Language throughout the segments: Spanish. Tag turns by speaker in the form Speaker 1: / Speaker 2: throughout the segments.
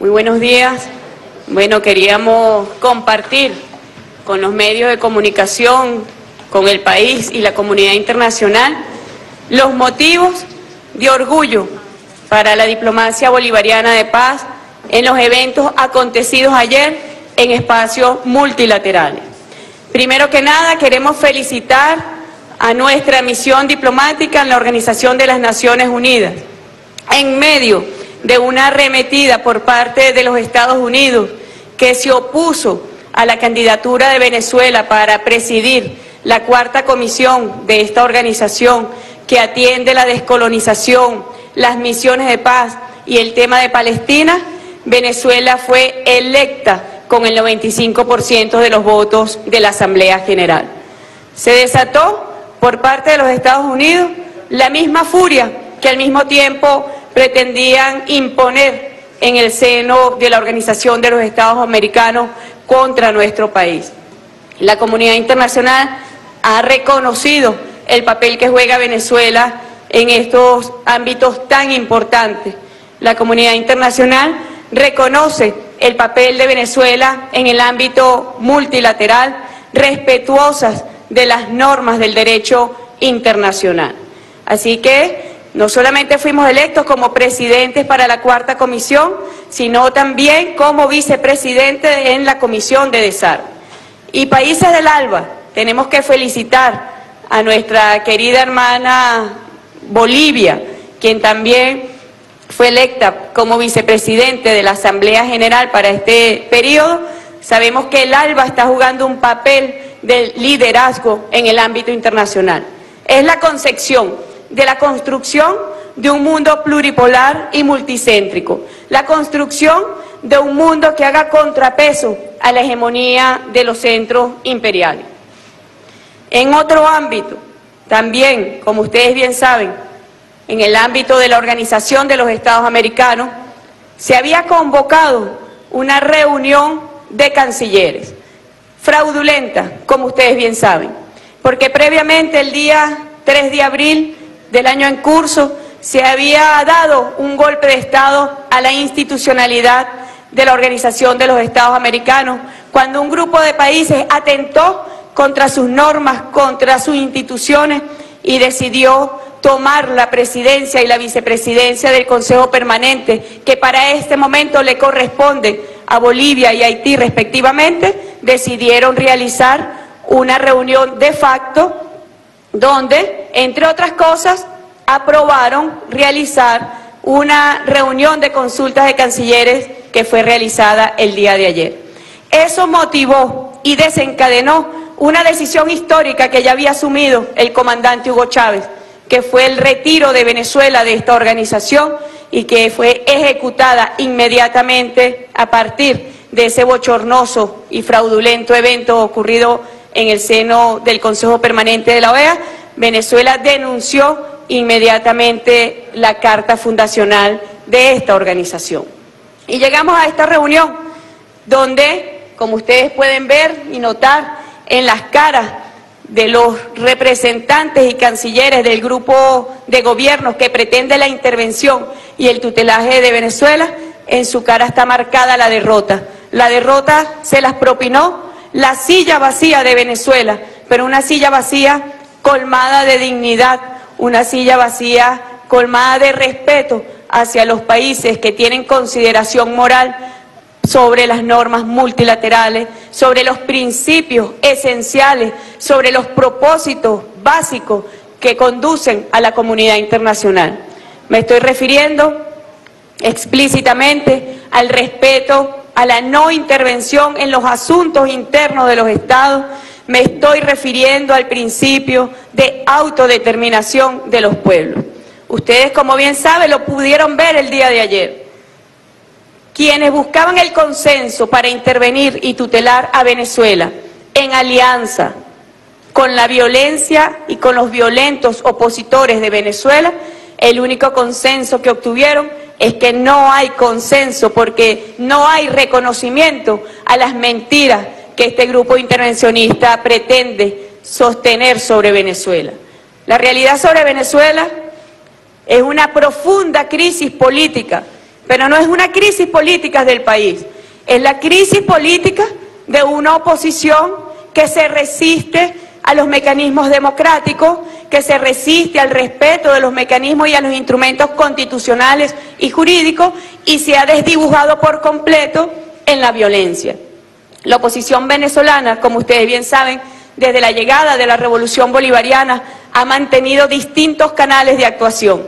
Speaker 1: Muy buenos días. Bueno, queríamos compartir con los medios de comunicación, con el país y la comunidad internacional los motivos de orgullo para la diplomacia bolivariana de paz en los eventos acontecidos ayer en espacios multilaterales. Primero que nada, queremos felicitar a nuestra misión diplomática en la Organización de las Naciones Unidas, en medio de una arremetida por parte de los Estados Unidos que se opuso a la candidatura de Venezuela para presidir la cuarta comisión de esta organización que atiende la descolonización, las misiones de paz y el tema de Palestina. Venezuela fue electa con el 95% de los votos de la Asamblea General. Se desató por parte de los Estados Unidos la misma furia que al mismo tiempo pretendían imponer en el seno de la Organización de los Estados Americanos contra nuestro país. La comunidad internacional ha reconocido el papel que juega Venezuela en estos ámbitos tan importantes. La comunidad internacional reconoce el papel de Venezuela en el ámbito multilateral, respetuosas de las normas del derecho internacional. Así que no solamente fuimos electos como presidentes para la cuarta comisión, sino también como vicepresidentes en la comisión de desarme. Y países del ALBA, tenemos que felicitar a nuestra querida hermana Bolivia, quien también fue electa como vicepresidente de la Asamblea General para este periodo. Sabemos que el ALBA está jugando un papel de liderazgo en el ámbito internacional. Es la concepción de la construcción de un mundo pluripolar y multicéntrico, la construcción de un mundo que haga contrapeso a la hegemonía de los centros imperiales. En otro ámbito, también, como ustedes bien saben, en el ámbito de la Organización de los Estados Americanos, se había convocado una reunión de cancilleres, fraudulenta, como ustedes bien saben, porque previamente el día 3 de abril del año en curso se había dado un golpe de Estado a la institucionalidad de la Organización de los Estados Americanos, cuando un grupo de países atentó contra sus normas, contra sus instituciones y decidió tomar la presidencia y la vicepresidencia del Consejo Permanente, que para este momento le corresponde a Bolivia y Haití respectivamente. Decidieron realizar una reunión de facto donde, entre otras cosas, aprobaron realizar una reunión de consultas de cancilleres que fue realizada el día de ayer. Eso motivó y desencadenó una decisión histórica que ya había asumido el comandante Hugo Chávez, que fue el retiro de Venezuela de esta organización y que fue ejecutada inmediatamente a partir de ese bochornoso y fraudulento evento ocurrido en el seno del Consejo Permanente de la OEA. Venezuela denunció inmediatamente la carta fundacional de esta organización. Y llegamos a esta reunión donde, como ustedes pueden ver y notar en las caras de los representantes y cancilleres del grupo de gobiernos que pretende la intervención y el tutelaje de Venezuela, en su cara está marcada la derrota. La derrota se las propinó la silla vacía de Venezuela, pero una silla vacía colmada de dignidad, una silla vacía colmada de respeto hacia los países que tienen consideración moral sobre las normas multilaterales, sobre los principios esenciales, sobre los propósitos básicos que conducen a la comunidad internacional. Me estoy refiriendo explícitamente al respeto a la no intervención en los asuntos internos de los estados. Me estoy refiriendo al principio de autodeterminación de los pueblos. Ustedes, como bien saben, lo pudieron ver el día de ayer. Quienes buscaban el consenso para intervenir y tutelar a Venezuela en alianza con la violencia y con los violentos opositores de Venezuela, el único consenso que obtuvieron es que no hay consenso porque no hay reconocimiento a las mentiras que este grupo intervencionista pretende sostener sobre Venezuela. La realidad sobre Venezuela es una profunda crisis política, pero no es una crisis política del país, es la crisis política de una oposición que se resiste a los mecanismos democráticos, que se resiste al respeto de los mecanismos y a los instrumentos constitucionales y jurídicos y se ha desdibujado por completo en la violencia. La oposición venezolana, como ustedes bien saben, desde la llegada de la Revolución Bolivariana ha mantenido distintos canales de actuación.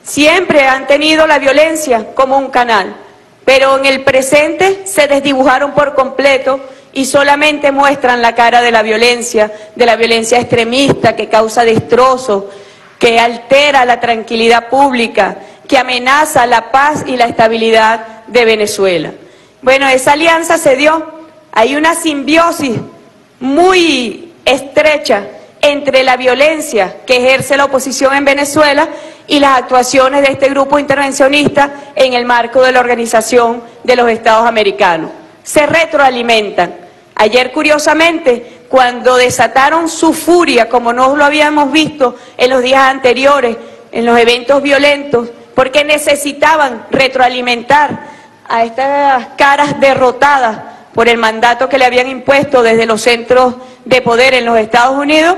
Speaker 1: Siempre han tenido la violencia como un canal, pero en el presente se desdibujaron por completo y solamente muestran la cara de la violencia extremista que causa destrozos, que altera la tranquilidad pública, que amenaza la paz y la estabilidad de Venezuela. Bueno, esa alianza se dio, hay una simbiosis muy estrecha entre la violencia que ejerce la oposición en Venezuela y las actuaciones de este grupo intervencionista en el marco de la Organización de los Estados Americanos. Se retroalimentan. Ayer, curiosamente, cuando desataron su furia, como no lo habíamos visto en los días anteriores, en los eventos violentos, porque necesitaban retroalimentar a estas caras derrotadas por el mandato que le habían impuesto desde los centros de poder en los Estados Unidos,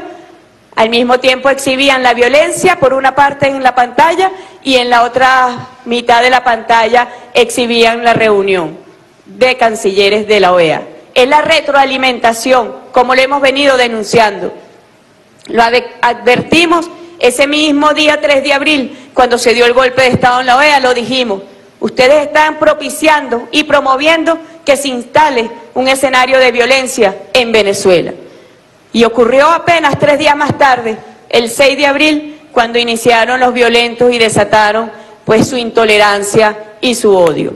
Speaker 1: al mismo tiempo exhibían la violencia por una parte en la pantalla y en la otra mitad de la pantalla exhibían la reunión de cancilleres de la OEA. Es la retroalimentación, como lo hemos venido denunciando. Lo advertimos ese mismo día 3 de abril, cuando se dio el golpe de Estado en la OEA, lo dijimos. Ustedes están propiciando y promoviendo que se instale un escenario de violencia en Venezuela. Y ocurrió apenas 3 días más tarde, el 6 de abril, cuando iniciaron los violentos y desataron pues su intolerancia y su odio.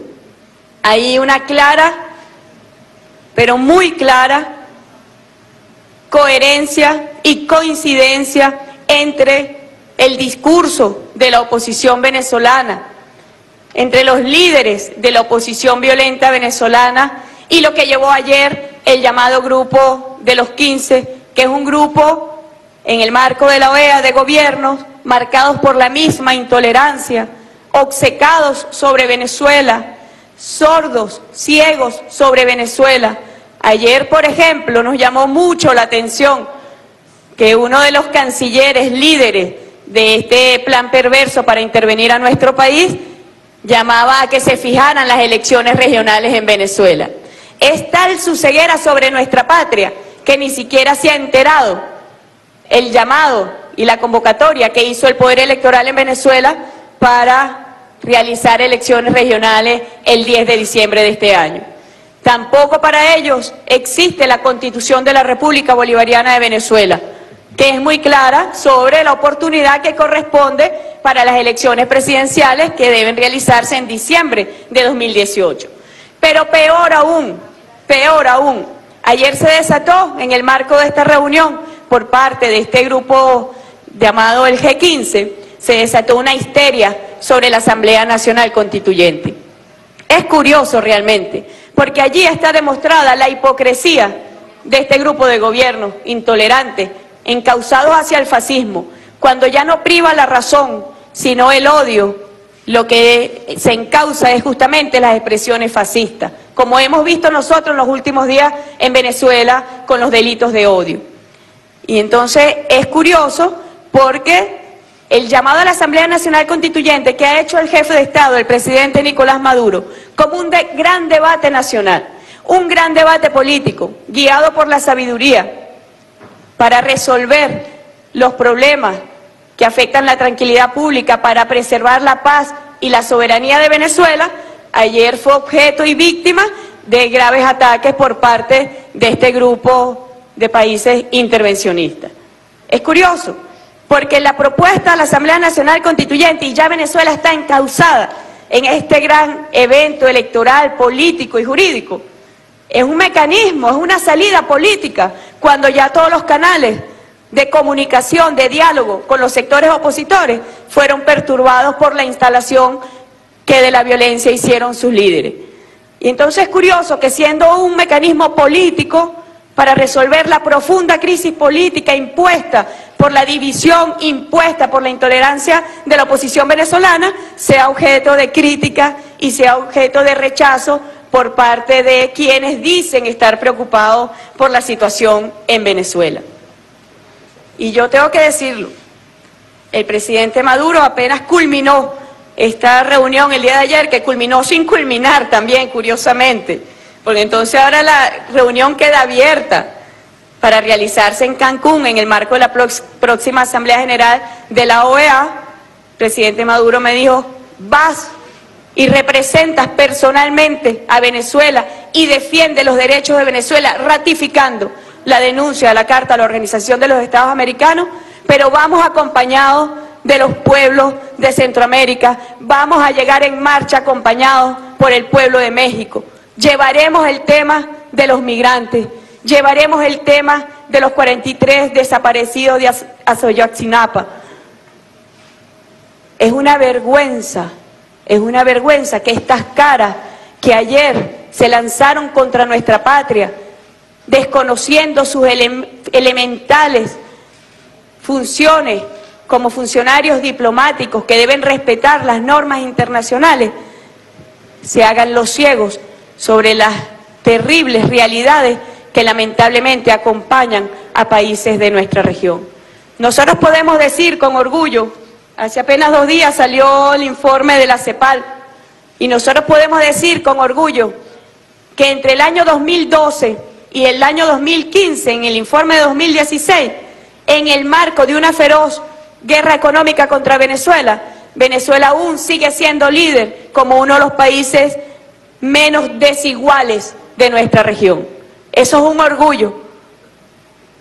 Speaker 1: Hay una clara, pero muy clara, coherencia y coincidencia entre el discurso de la oposición venezolana, entre los líderes de la oposición violenta venezolana y lo que llevó ayer el llamado Grupo de los 15, que es un grupo en el marco de la OEA de gobiernos marcados por la misma intolerancia, obcecados sobre Venezuela, sordos, ciegos sobre Venezuela. Ayer, por ejemplo, nos llamó mucho la atención que uno de los cancilleres líderes de este plan perverso para intervenir a nuestro país llamaba a que se fijaran las elecciones regionales en Venezuela. Es tal su ceguera sobre nuestra patria que ni siquiera se ha enterado el llamado y la convocatoria que hizo el Poder Electoral en Venezuela para realizar elecciones regionales el 10 de diciembre de este año. Tampoco para ellos existe la Constitución de la República Bolivariana de Venezuela, que es muy clara sobre la oportunidad que corresponde para las elecciones presidenciales que deben realizarse en diciembre de 2018. Pero peor aún, ayer se desató en el marco de esta reunión por parte de este grupo llamado el G15, se desató una histeria sobre la Asamblea Nacional Constituyente. Es curioso realmente, porque allí está demostrada la hipocresía de este grupo de gobierno intolerante, encauzados hacia el fascismo, cuando ya no priva la razón, sino el odio, lo que se encausa es justamente las expresiones fascistas, como hemos visto nosotros en los últimos días en Venezuela con los delitos de odio. Y entonces es curioso porque el llamado a la Asamblea Nacional Constituyente que ha hecho el jefe de Estado, el presidente Nicolás Maduro, como un gran debate nacional, un gran debate político, guiado por la sabiduría, para resolver los problemas que afectan la tranquilidad pública, para preservar la paz y la soberanía de Venezuela, ayer fue objeto y víctima de graves ataques por parte de este grupo de países intervencionistas. Es curioso, porque la propuesta de la Asamblea Nacional Constituyente, y ya Venezuela está encauzada en este gran evento electoral, político y jurídico, es un mecanismo, es una salida política, cuando ya todos los canales de comunicación, de diálogo con los sectores opositores fueron perturbados por la instalación que de la violencia hicieron sus líderes. Y entonces es curioso que siendo un mecanismo político para resolver la profunda crisis política impuesta por la división impuesta por la intolerancia de la oposición venezolana, sea objeto de crítica y sea objeto de rechazo por parte de quienes dicen estar preocupados por la situación en Venezuela. Y yo tengo que decirlo, el presidente Maduro apenas culminó esta reunión el día de ayer, que culminó sin culminar también, curiosamente, porque entonces ahora la reunión queda abierta para realizarse en Cancún en el marco de la próxima Asamblea General de la OEA. El presidente Maduro me dijo, vas y representas personalmente a Venezuela y defiende los derechos de Venezuela, ratificando la denuncia de la Carta a la Organización de los Estados Americanos, pero vamos acompañados de los pueblos de Centroamérica, vamos a llegar en marcha acompañados por el pueblo de México. Llevaremos el tema de los migrantes, llevaremos el tema de los 43 desaparecidos de Ayotzinapa. Es una vergüenza que estas caras que ayer se lanzaron contra nuestra patria, desconociendo sus elementales funciones como funcionarios diplomáticos que deben respetar las normas internacionales, se hagan los ciegos sobre las terribles realidades que lamentablemente acompañan a países de nuestra región. Nosotros podemos decir con orgullo, hace apenas 2 días salió el informe de la CEPAL, y nosotros podemos decir con orgullo que entre el año 2012 y el año 2015, en el informe de 2016, en el marco de una feroz guerra económica contra Venezuela, Venezuela aún sigue siendo líder como uno de los países menos desiguales de nuestra región. Eso es un orgullo.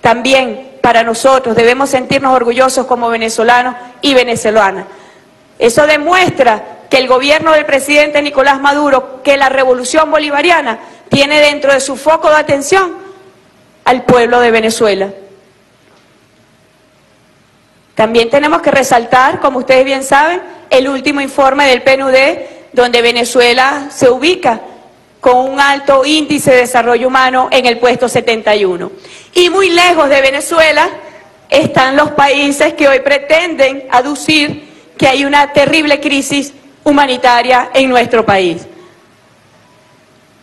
Speaker 1: También para nosotros debemos sentirnos orgullosos como venezolanos y venezolanas. Eso demuestra que el gobierno del presidente Nicolás Maduro, que la revolución bolivariana tiene dentro de su foco de atención al pueblo de Venezuela. También tenemos que resaltar, como ustedes bien saben, el último informe del PNUD, donde Venezuela se ubica con un alto índice de desarrollo humano en el puesto 71. Y muy lejos de Venezuela están los países que hoy pretenden aducir que hay una terrible crisis humanitaria en nuestro país.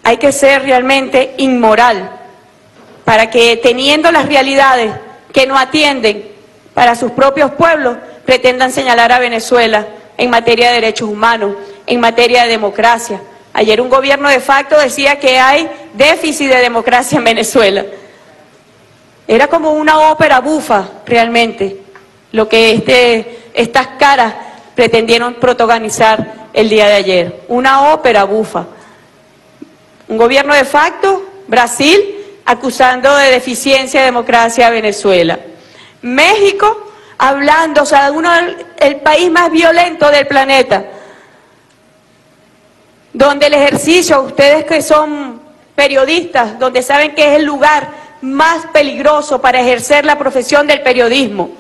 Speaker 1: Hay que ser realmente inmoral para que, teniendo las realidades que no atienden para sus propios pueblos, pretendan señalar a Venezuela en materia de derechos humanos, en materia de democracia. Ayer un gobierno de facto decía que hay déficit de democracia en Venezuela. Era como una ópera bufa, realmente, lo que estas caras pretendieron protagonizar el día de ayer. Una ópera bufa. Un gobierno de facto, Brasil, acusando de deficiencia de democracia a Venezuela. México, hablando, o sea, el país más violento del planeta, donde el ejercicio, ustedes que son periodistas, donde saben que es el lugar más peligroso para ejercer la profesión del periodismo,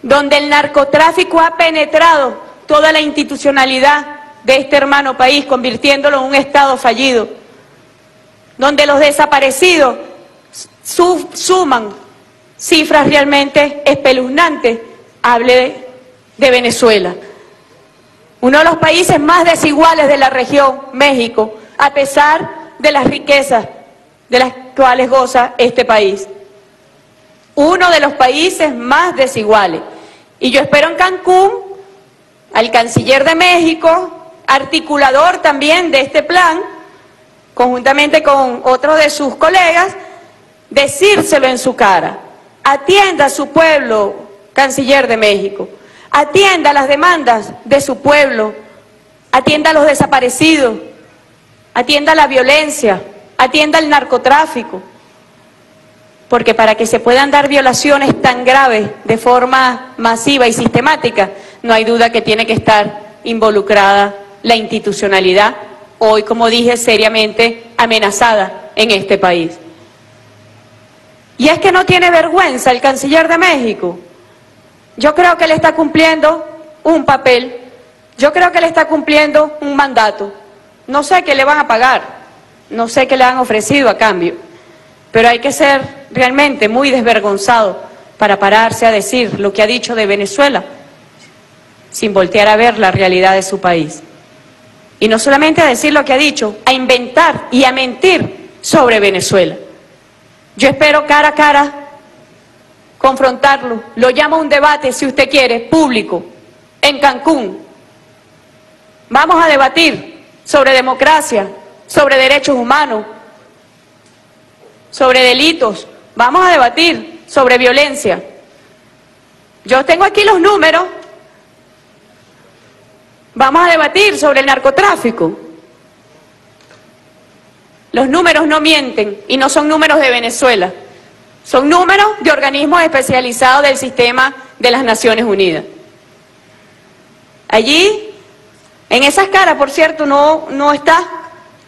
Speaker 1: donde el narcotráfico ha penetrado toda la institucionalidad de este hermano país, convirtiéndolo en un Estado fallido, donde los desaparecidos suman cifras realmente espeluznantes. Hable de Venezuela, uno de los países más desiguales de la región, México, a pesar de las riquezas de las cuales goza este país. Uno de los países más desiguales. Y yo espero en Cancún al canciller de México, articulador también de este plan, conjuntamente con otros de sus colegas, decírselo en su cara. Atienda a su pueblo, canciller de México. Atienda las demandas de su pueblo, atienda a los desaparecidos, atienda la violencia, atienda el narcotráfico, porque para que se puedan dar violaciones tan graves de forma masiva y sistemática, no hay duda que tiene que estar involucrada la institucionalidad, hoy, como dije, seriamente amenazada en este país. Y es que no tiene vergüenza el canciller de México. Yo creo que él está cumpliendo un papel, yo creo que él está cumpliendo un mandato. No sé qué le van a pagar, no sé qué le han ofrecido a cambio, pero hay que ser realmente muy desvergonzado para pararse a decir lo que ha dicho de Venezuela, sin voltear a ver la realidad de su país. Y no solamente a decir lo que ha dicho, a inventar y a mentir sobre Venezuela. Yo espero cara a cara confrontarlo. Lo llamo a un debate, si usted quiere, público, en Cancún. Vamos a debatir sobre democracia, sobre derechos humanos, sobre delitos. Vamos a debatir sobre violencia. Yo tengo aquí los números. Vamos a debatir sobre el narcotráfico. Los números no mienten y no son números de Venezuela. Son números de organismos especializados del sistema de las Naciones Unidas. Allí, en esas caras, por cierto, no está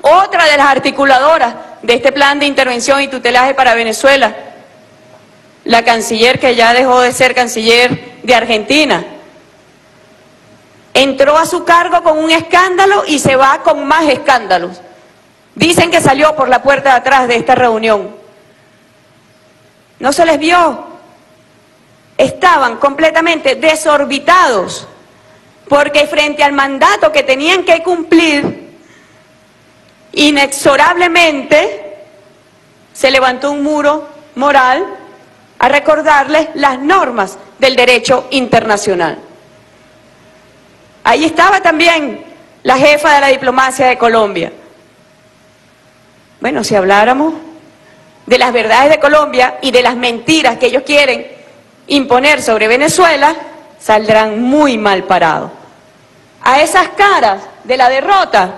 Speaker 1: otra de las articuladoras de este plan de intervención y tutelaje para Venezuela, la canciller que ya dejó de ser canciller de Argentina. Entró a su cargo con un escándalo y se va con más escándalos. Dicen que salió por la puerta de atrás de esta reunión. No se les vio. Estaban completamente desorbitados, porque frente al mandato que tenían que cumplir, inexorablemente se levantó un muro moral a recordarles las normas del derecho internacional. Ahí estaba también la jefa de la diplomacia de Colombia. Bueno, si habláramos de las verdades de Colombia y de las mentiras que ellos quieren imponer sobre Venezuela, saldrán muy mal parados. A esas caras de la derrota,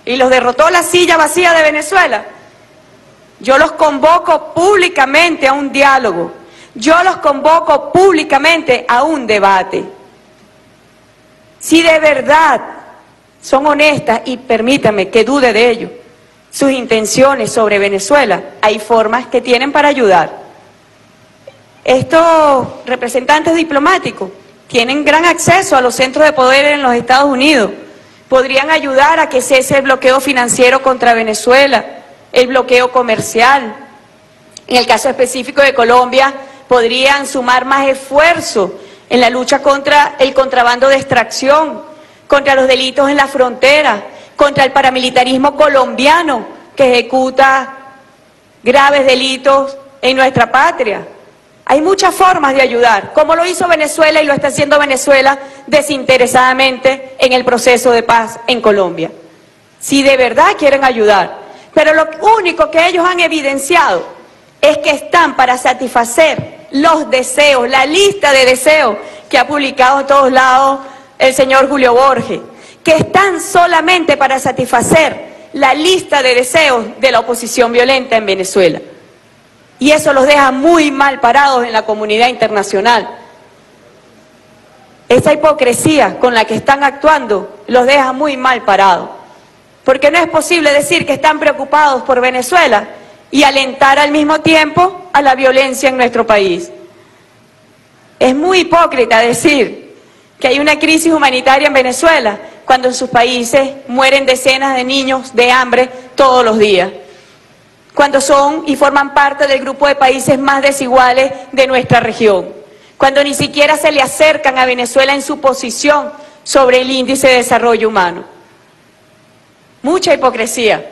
Speaker 1: y los derrotó la silla vacía de Venezuela, yo los convoco públicamente a un diálogo, yo los convoco públicamente a un debate. Si de verdad son honestas, y permítame que dude de ello, sus intenciones sobre Venezuela, hay formas que tienen para ayudar. Estos representantes diplomáticos tienen gran acceso a los centros de poder en los Estados Unidos. Podrían ayudar a que cese el bloqueo financiero contra Venezuela, el bloqueo comercial. En el caso específico de Colombia, podrían sumar más esfuerzo en la lucha contra el contrabando de extracción, contra los delitos en la frontera, contra el paramilitarismo colombiano que ejecuta graves delitos en nuestra patria. Hay muchas formas de ayudar, como lo hizo Venezuela y lo está haciendo Venezuela desinteresadamente en el proceso de paz en Colombia. Si de verdad quieren ayudar, pero lo único que ellos han evidenciado es que están para satisfacer los deseos, la lista de deseos que ha publicado en todos lados el señor Julio Borges, que están solamente para satisfacer la lista de deseos de la oposición violenta en Venezuela. Y eso los deja muy mal parados en la comunidad internacional. Esa hipocresía con la que están actuando los deja muy mal parados. Porque no es posible decir que están preocupados por Venezuela y alentar al mismo tiempo a la violencia en nuestro país. Es muy hipócrita decir que hay una crisis humanitaria en Venezuela cuando en sus países mueren decenas de niños de hambre todos los días, cuando son y forman parte del grupo de países más desiguales de nuestra región, cuando ni siquiera se le acercan a Venezuela en su posición sobre el índice de desarrollo humano. Mucha hipocresía.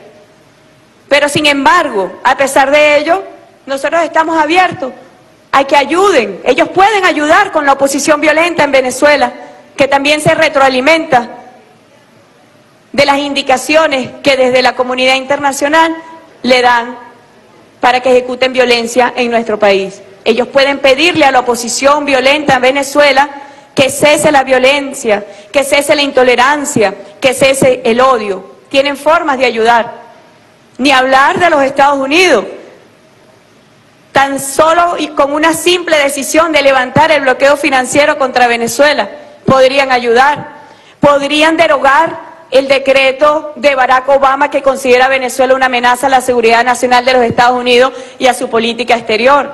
Speaker 1: Pero sin embargo, a pesar de ello, nosotros estamos abiertos a que ayuden. Ellos pueden ayudar con la oposición violenta en Venezuela, que también se retroalimenta de las indicaciones que desde la comunidad internacional le dan para que ejecuten violencia en nuestro país. Ellos pueden pedirle a la oposición violenta en Venezuela que cese la violencia, que cese la intolerancia, que cese el odio. Tienen formas de ayudar. Ni hablar de los Estados Unidos. Tan solo y con una simple decisión de levantar el bloqueo financiero contra Venezuela, podrían ayudar. Podrían derogar el decreto de Barack Obama que considera a Venezuela una amenaza a la seguridad nacional de los Estados Unidos y a su política exterior.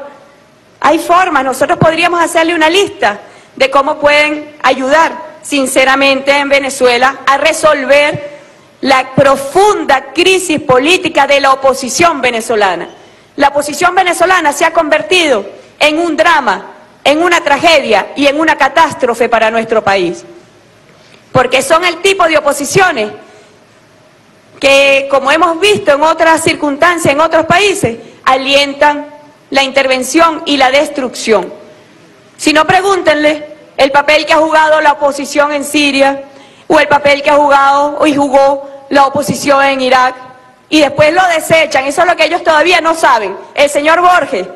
Speaker 1: Hay formas, nosotros podríamos hacerle una lista de cómo pueden ayudar sinceramente en Venezuela a resolver la profunda crisis política de la oposición venezolana. La oposición venezolana se ha convertido en un drama en una tragedia y en una catástrofe para nuestro país. Porque son el tipo de oposiciones que, como hemos visto en otras circunstancias, en otros países, alientan la intervención y la destrucción. Si no, pregúntenle el papel que ha jugado la oposición en Siria, o el papel que ha jugado y jugó la oposición en Irak, y después lo desechan. Eso es lo que ellos todavía no saben. El señor Borges,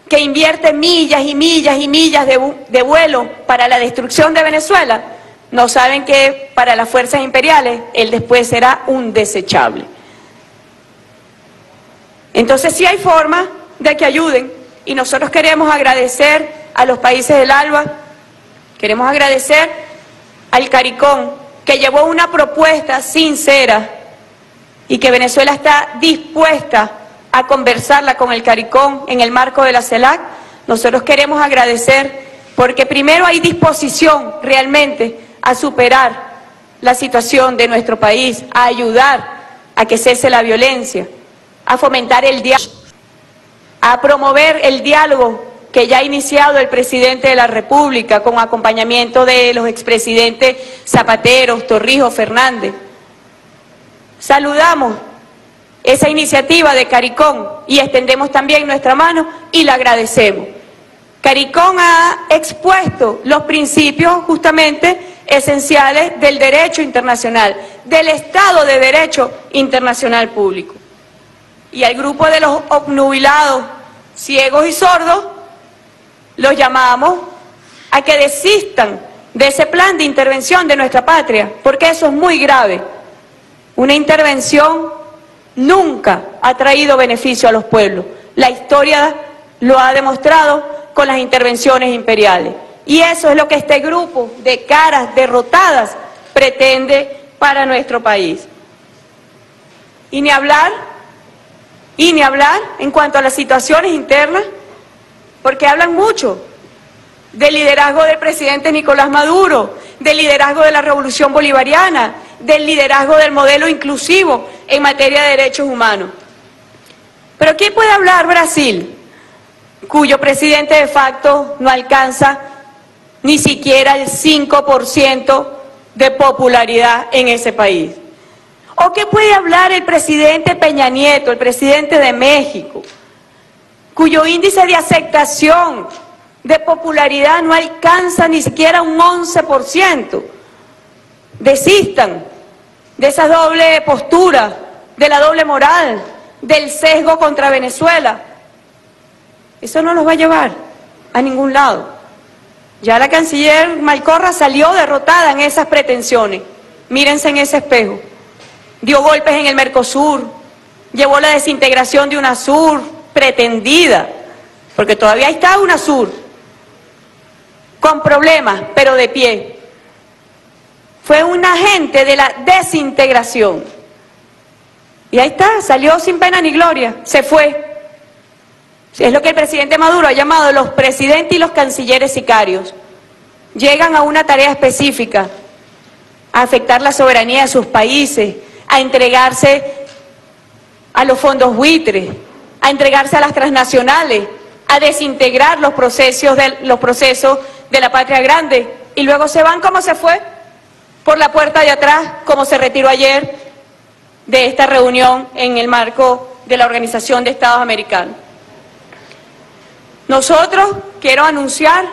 Speaker 1: que invierte millas y millas y millas de vuelo para la destrucción de Venezuela, no saben que para las fuerzas imperiales él después será un desechable. Entonces sí hay forma de que ayuden, y nosotros queremos agradecer a los países del ALBA, queremos agradecer al CARICOM, que llevó una propuesta sincera y que Venezuela está dispuesta a conversarla con el CARICOM en el marco de la CELAC. Nosotros queremos agradecer porque primero hay disposición realmente a superar la situación de nuestro país, a ayudar a que cese la violencia, a fomentar el diálogo, a promover el diálogo que ya ha iniciado el presidente de la República con acompañamiento de los expresidentes Zapatero, Torrijos, Fernández. Saludamos esa iniciativa de CARICOM y extendemos también nuestra mano y la agradecemos. CARICOM ha expuesto los principios justamente esenciales del derecho internacional, del Estado de Derecho Internacional Público. Y al grupo de los obnubilados, ciegos y sordos, los llamamos a que desistan de ese plan de intervención de nuestra patria, porque eso es muy grave. Una intervención nunca ha traído beneficio a los pueblos. La historia lo ha demostrado con las intervenciones imperiales. Y eso es lo que este grupo de caras derrotadas pretende para nuestro país. Y ni hablar en cuanto a las situaciones internas, porque hablan mucho del liderazgo del presidente Nicolás Maduro, del liderazgo de la Revolución Bolivariana, del liderazgo del modelo inclusivo en materia de derechos humanos. Pero ¿quién puede hablar Brasil, cuyo presidente de facto no alcanza ni siquiera el 5% de popularidad en ese país? ¿O qué puede hablar el presidente Peña Nieto, el presidente de México, cuyo índice de aceptación, de popularidad no alcanza ni siquiera un 11%? Desistan de esa doble postura, de la doble moral, del sesgo contra Venezuela. Eso no los va a llevar a ningún lado. Ya la canciller Malcorra salió derrotada en esas pretensiones. Mírense en ese espejo. Dio golpes en el Mercosur, llevó la desintegración de UNASUR pretendida, porque todavía está UNASUR, con problemas, pero de pie. Fue un agente de la desintegración. Y ahí está, salió sin pena ni gloria, se fue. Es lo que el presidente Maduro ha llamado los presidentes y los cancilleres sicarios. Llegan a una tarea específica, a afectar la soberanía de sus países, a entregarse a los fondos buitres, a entregarse a las transnacionales, a desintegrar los procesos de la patria grande, y luego se van como se fue, por la puerta de atrás, como se retiró ayer de esta reunión en el marco de la Organización de Estados Americanos. Nosotros, quiero anunciar,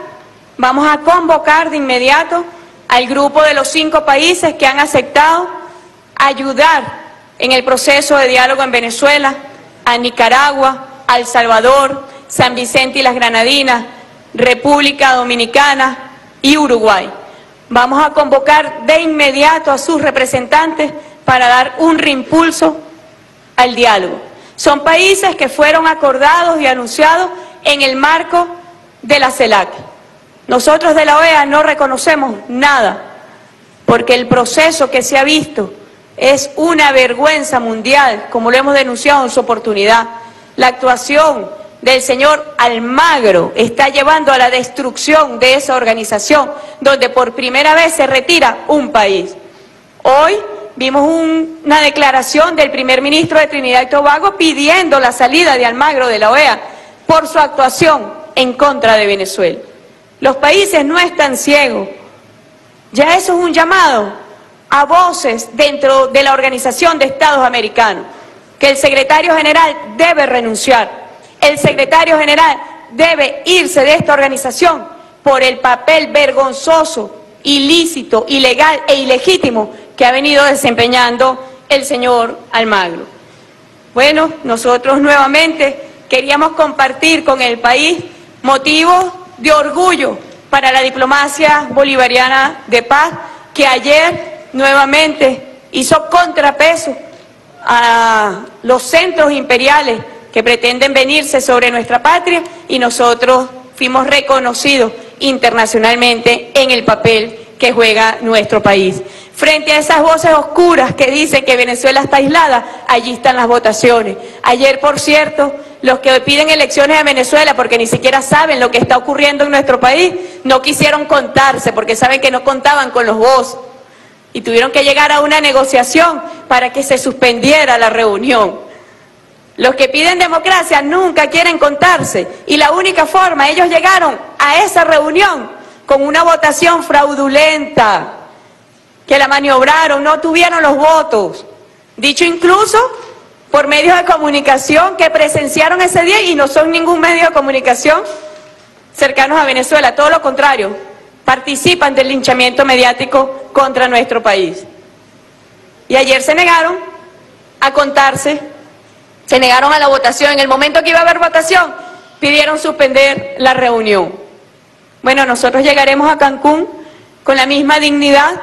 Speaker 1: vamos a convocar de inmediato al grupo de los 5 países que han aceptado ayudar en el proceso de diálogo en Venezuela, a Nicaragua, a El Salvador, San Vicente y las Granadinas, República Dominicana y Uruguay. Vamos a convocar de inmediato a sus representantes para dar un reimpulso al diálogo. Son países que fueron acordados y anunciados en el marco de la CELAC. Nosotros de la OEA no reconocemos nada, porque el proceso que se ha visto es una vergüenza mundial, como lo hemos denunciado en su oportunidad. La actuación del señor Almagro está llevando a la destrucción de esa organización, donde por primera vez se retira un país. Hoy vimos una declaración del primer ministro de Trinidad y Tobago pidiendo la salida de Almagro de la OEA por su actuación en contra de Venezuela. Los países no están ciegos. Ya eso es un llamado a voces dentro de la Organización de Estados Americanos, que el secretario general debe renunciar. El secretario general debe irse de esta organización por el papel vergonzoso, ilícito, ilegal e ilegítimo que ha venido desempeñando el señor Almagro. Bueno, nosotros nuevamente queríamos compartir con el país motivos de orgullo para la diplomacia bolivariana de paz, que ayer nuevamente hizo contrapeso a los centros imperiales que pretenden venirse sobre nuestra patria, y nosotros fuimos reconocidos internacionalmente en el papel que juega nuestro país. Frente a esas voces oscuras que dicen que Venezuela está aislada, allí están las votaciones. Ayer, por cierto, los que piden elecciones en Venezuela, porque ni siquiera saben lo que está ocurriendo en nuestro país, no quisieron contarse porque saben que no contaban con los votos y tuvieron que llegar a una negociación para que se suspendiera la reunión. Los que piden democracia nunca quieren contarse, y la única forma, ellos llegaron a esa reunión con una votación fraudulenta, que la maniobraron, no tuvieron los votos, dicho incluso por medios de comunicación que presenciaron ese día y no son ningún medio de comunicación cercanos a Venezuela, todo lo contrario, participan del linchamiento mediático contra nuestro país. Y ayer se negaron a contarse, se negaron a la votación. En el momento que iba a haber votación, pidieron suspender la reunión. Bueno, nosotros llegaremos a Cancún con la misma dignidad,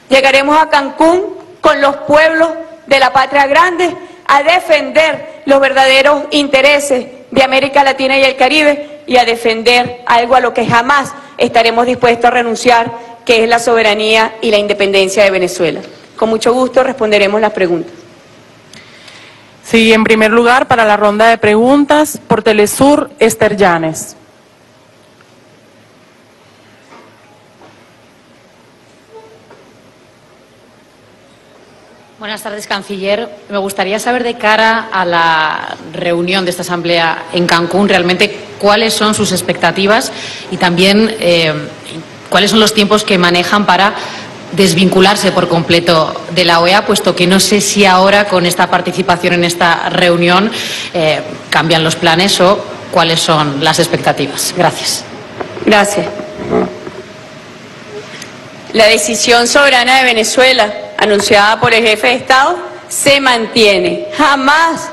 Speaker 1: llegaremos a Cancún con los pueblos de la patria grande a defender los verdaderos intereses de América Latina y el Caribe, y a defender algo a lo que jamás estaremos dispuestos a renunciar, que es la soberanía y la independencia de Venezuela. Con mucho gusto responderemos las preguntas.
Speaker 2: Sí, en primer lugar, para la ronda de preguntas, por Telesur, Esther Llanes.
Speaker 3: Buenas tardes, canciller. Me gustaría saber, de cara a la reunión de esta asamblea en Cancún, realmente cuáles son sus expectativas y también cuáles son los tiempos que manejan para desvincularse por completo de la OEA, puesto que no sé si ahora, con esta participación en esta reunión, cambian los planes o cuáles son las expectativas. Gracias.
Speaker 1: Gracias. La decisión soberana de Venezuela, anunciada por el jefe de Estado, se mantiene. Jamás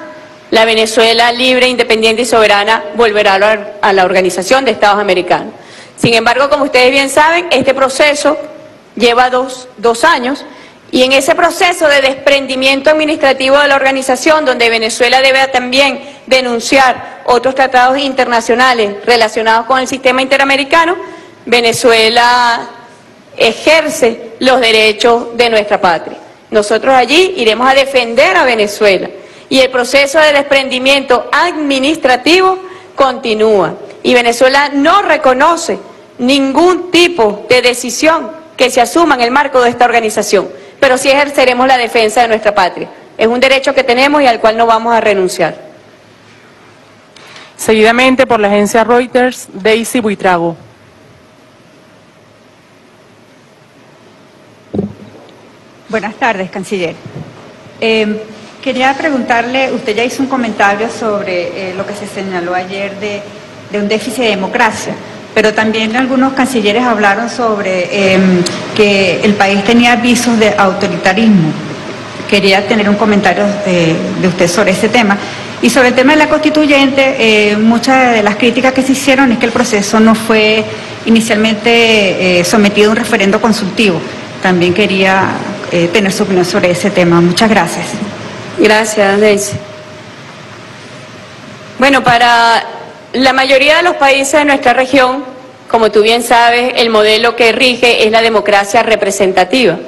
Speaker 1: la Venezuela libre, independiente y soberana volverá a la Organización de Estados Americanos. Sin embargo, como ustedes bien saben, este proceso lleva dos años, y en ese proceso de desprendimiento administrativo de la organización, donde Venezuela debe también denunciar otros tratados internacionales relacionados con el sistema interamericano, Venezuela ejerce los derechos de nuestra patria. Nosotros allí iremos a defender a Venezuela, y el proceso de desprendimiento administrativo continúa, y Venezuela no reconoce ningún tipo de decisión que se asuma en el marco de esta organización, pero sí ejerceremos la defensa de nuestra patria. Es un derecho que tenemos y al cual no vamos a renunciar.
Speaker 2: Seguidamente, por la agencia Reuters, Daisy Buitrago.
Speaker 4: Buenas tardes, canciller. Quería preguntarle, usted ya hizo un comentario sobre lo que se señaló ayer de un déficit de democracia, pero también algunos cancilleres hablaron sobre que el país tenía visos de autoritarismo. Quería tener un comentario de usted sobre ese tema. Y sobre el tema de la constituyente, muchas de las críticas que se hicieron es que el proceso no fue inicialmente sometido a un referendo consultivo. También quería tener su opinión sobre ese tema. Muchas gracias.
Speaker 1: Gracias, Daisy. Bueno, para la mayoría de los países de nuestra región, como tú bien sabes, el modelo que rige es la democracia representativa.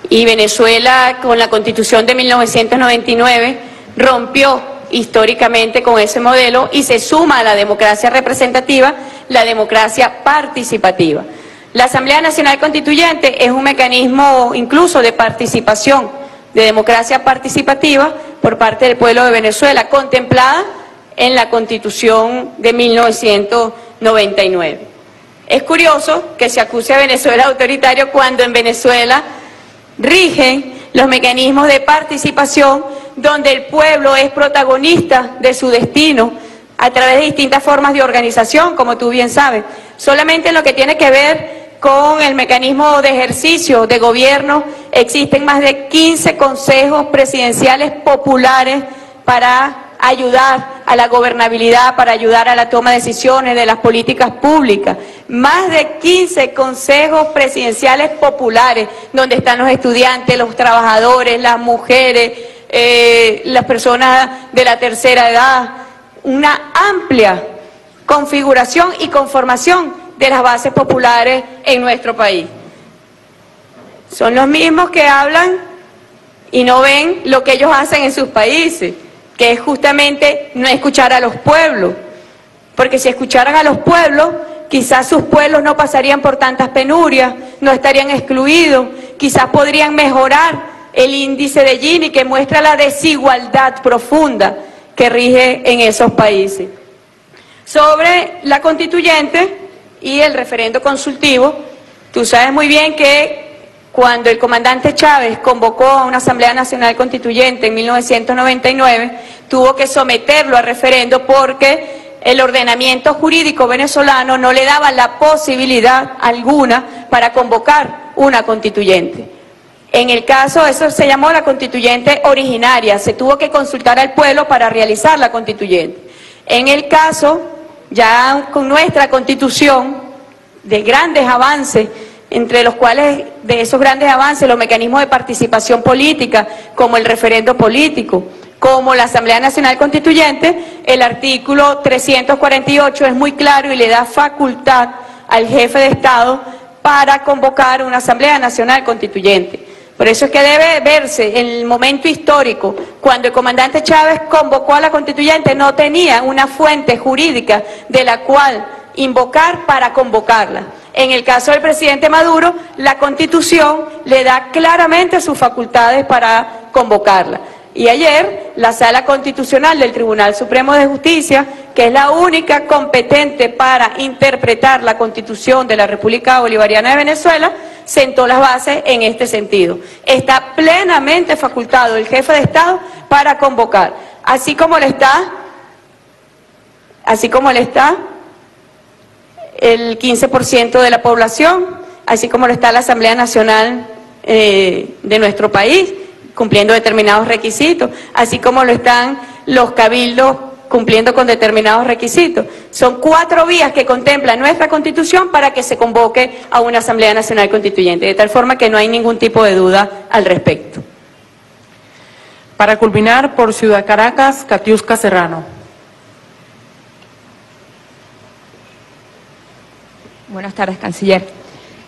Speaker 1: Y Venezuela, con la Constitución de 1999, rompió históricamente con ese modelo y se suma a la democracia representativa la democracia participativa. La Asamblea Nacional Constituyente es un mecanismo incluso de participación, de democracia participativa por parte del pueblo de Venezuela, contemplada en la Constitución de 1999. 99. Es curioso que se acuse a Venezuela de autoritario cuando en Venezuela rigen los mecanismos de participación donde el pueblo es protagonista de su destino a través de distintas formas de organización, como tú bien sabes. Solamente en lo que tiene que ver con el mecanismo de ejercicio de gobierno, existen más de 15 consejos presidenciales populares para ayudar a la gobernabilidad, para ayudar a la toma de decisiones de las políticas públicas. Más de 15 consejos presidenciales populares, donde están los estudiantes, los trabajadores, las mujeres, las personas de la tercera edad, una amplia configuración y conformación de las bases populares en nuestro país. Son los mismos que hablan y no ven lo que ellos hacen en sus países, que es justamente no escuchar a los pueblos, porque si escucharan a los pueblos, quizás sus pueblos no pasarían por tantas penurias, no estarían excluidos, quizás podrían mejorar el índice de Gini que muestra la desigualdad profunda que rige en esos países. Sobre la constituyente y el referendo consultivo, tú sabes muy bien que cuando el comandante Chávez convocó a una Asamblea Nacional Constituyente en 1999, tuvo que someterlo a referendo porque el ordenamiento jurídico venezolano no le daba la posibilidad alguna para convocar una constituyente. En el caso, eso se llamó la constituyente originaria, se tuvo que consultar al pueblo para realizar la constituyente. En el caso, ya con nuestra constitución, de grandes avances, entre los cuales de esos grandes avances los mecanismos de participación política, como el referendo político, como la Asamblea Nacional Constituyente, el artículo 348 es muy claro y le da facultad al jefe de Estado para convocar una Asamblea Nacional Constituyente. Por eso es que debe verse en el momento histórico, cuando el comandante Chávez convocó a la constituyente, no tenía una fuente jurídica de la cual invocar para convocarla. En el caso del presidente Maduro, la Constitución le da claramente sus facultades para convocarla. Y ayer, la Sala Constitucional del Tribunal Supremo de Justicia, que es la única competente para interpretar la Constitución de la República Bolivariana de Venezuela, sentó las bases en este sentido. Está plenamente facultado el jefe de Estado para convocar, así como le está el 15% de la población, así como lo está la Asamblea Nacional de nuestro país, cumpliendo determinados requisitos, así como lo están los cabildos cumpliendo con determinados requisitos. Son 4 vías que contempla nuestra Constitución para que se convoque a una Asamblea Nacional Constituyente, de tal forma que no hay ningún tipo de duda al respecto.
Speaker 2: Para culminar, por Ciudad Caracas, Katiuska Serrano.
Speaker 5: Buenas tardes, canciller.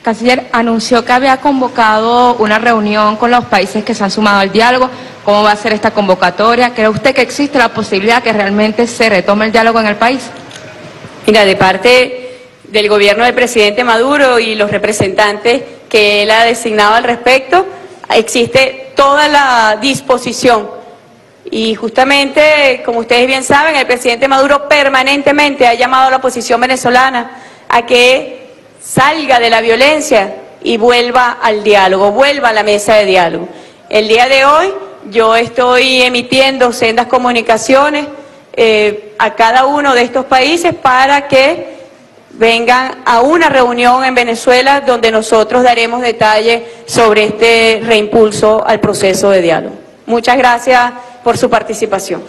Speaker 5: Canciller, anunció que había convocado una reunión con los países que se han sumado al diálogo. ¿Cómo va a ser esta convocatoria? ¿Cree usted que existe la posibilidad que realmente se retome el diálogo en el país?
Speaker 1: Mira, de parte del gobierno del presidente Maduro y los representantes que él ha designado al respecto, existe toda la disposición. Y justamente, como ustedes bien saben, el presidente Maduro permanentemente ha llamado a la oposición venezolana a que salga de la violencia y vuelva al diálogo, vuelva a la mesa de diálogo. El día de hoy yo estoy emitiendo sendas comunicaciones a cada uno de estos países para que vengan a una reunión en Venezuela donde nosotros daremos detalles sobre este reimpulso al proceso de diálogo. Muchas gracias por su participación.